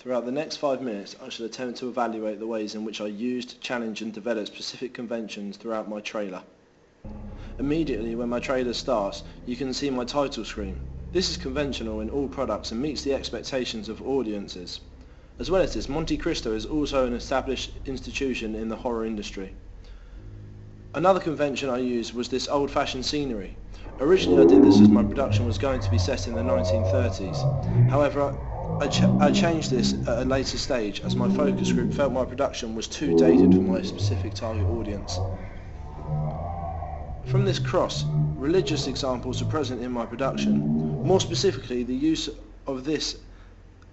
Throughout the next 5 minutes, I shall attempt to evaluate the ways in which I used, challenged and developed specific conventions throughout my trailer. Immediately when my trailer starts, you can see my title screen. This is conventional in all products and meets the expectations of audiences. As well as this, Monte Cristo is also an established institution in the horror industry. Another convention I used was this old-fashioned scenery. Originally I did this as my production was going to be set in the 1930s. However, I changed this at a later stage as my focus group felt my production was too dated for my specific target audience. From this cross, religious examples are present in my production. More specifically, the use of this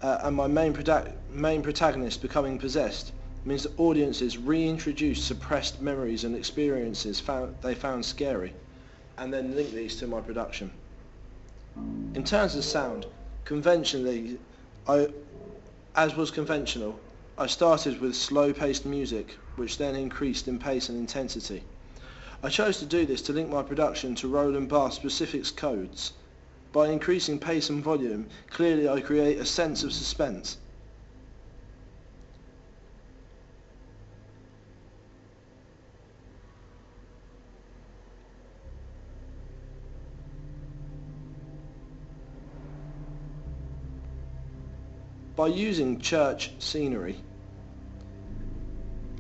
and my main protagonist becoming possessed means that audiences reintroduce suppressed memories and experiences they found scary, and then link these to my production. In terms of sound, conventionally, as was conventional, I started with slow-paced music, which then increased in pace and intensity. I chose to do this to link my production to Roland Barthes specifics codes. By increasing pace and volume, clearly I create a sense of suspense. By using church scenery,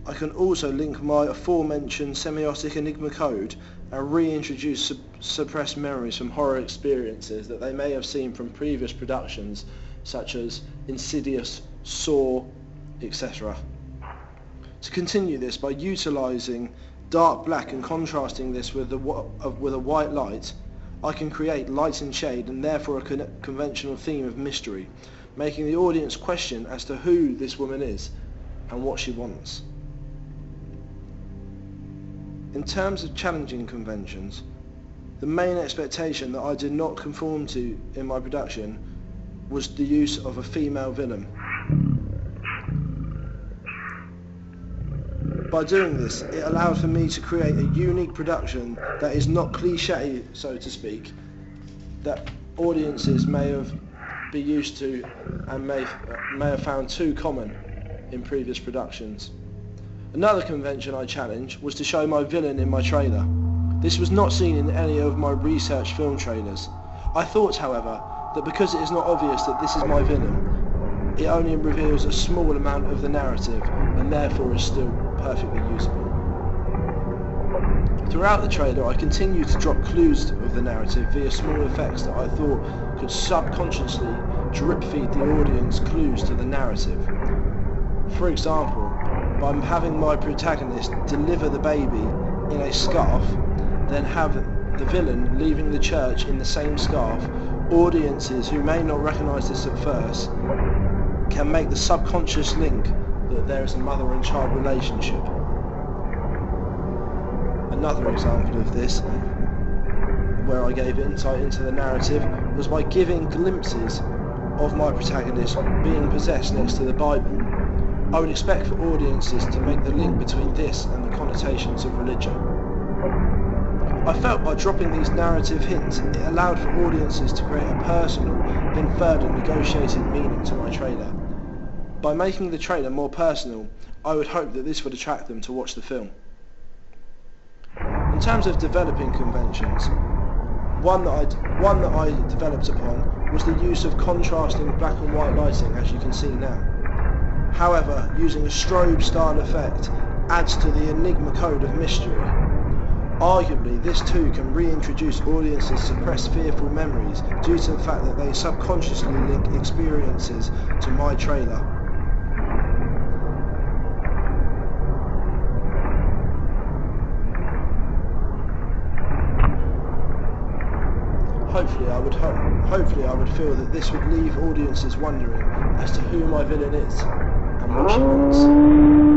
I can also link my aforementioned semiotic enigma code and reintroduce suppressed memories from horror experiences that they may have seen from previous productions such as Insidious, Saw, etc. To continue this, by utilising dark black and contrasting this with a white light, I can create light and shade and therefore a conventional theme of mystery, making the audience question as to who this woman is and what she wants. In terms of challenging conventions, the main expectation that I did not conform to in my production was the use of a female villain. By doing this, it allowed for me to create a unique production that is not cliché, so to speak, that audiences may have been used to and may have found too common in previous productions. Another convention I challenged was to show my villain in my trailer. This was not seen in any of my research film trailers. I thought, however, that because it is not obvious that this is my villain, it only reveals a small amount of the narrative and therefore is still perfectly usable. Throughout the trailer, I continued to drop clues of the narrative via small effects that I thought could subconsciously drip feed the audience clues to the narrative. For example, by having my protagonist deliver the baby in a scarf, then have the villain leaving the church in the same scarf, audiences who may not recognise this at first can make the subconscious link that there is a mother and child relationship. Another example of this, where I gave insight into the narrative, was by giving glimpses of my protagonist being possessed next to the Bible. I would expect for audiences to make the link between this and the connotations of religion. I felt by dropping these narrative hints, it allowed for audiences to create a personal, then further negotiated meaning to my trailer. By making the trailer more personal, I would hope that this would attract them to watch the film. In terms of developing conventions, one that I developed upon was the use of contrasting black and white lighting, as you can see now. However, using a strobe style effect adds to the enigma code of mystery. Arguably, this too can reintroduce audiences' suppressed fearful memories due to the fact that they subconsciously link experiences to my trailer. Hopefully I would feel that this would leave audiences wondering as to who my villain is and what she wants.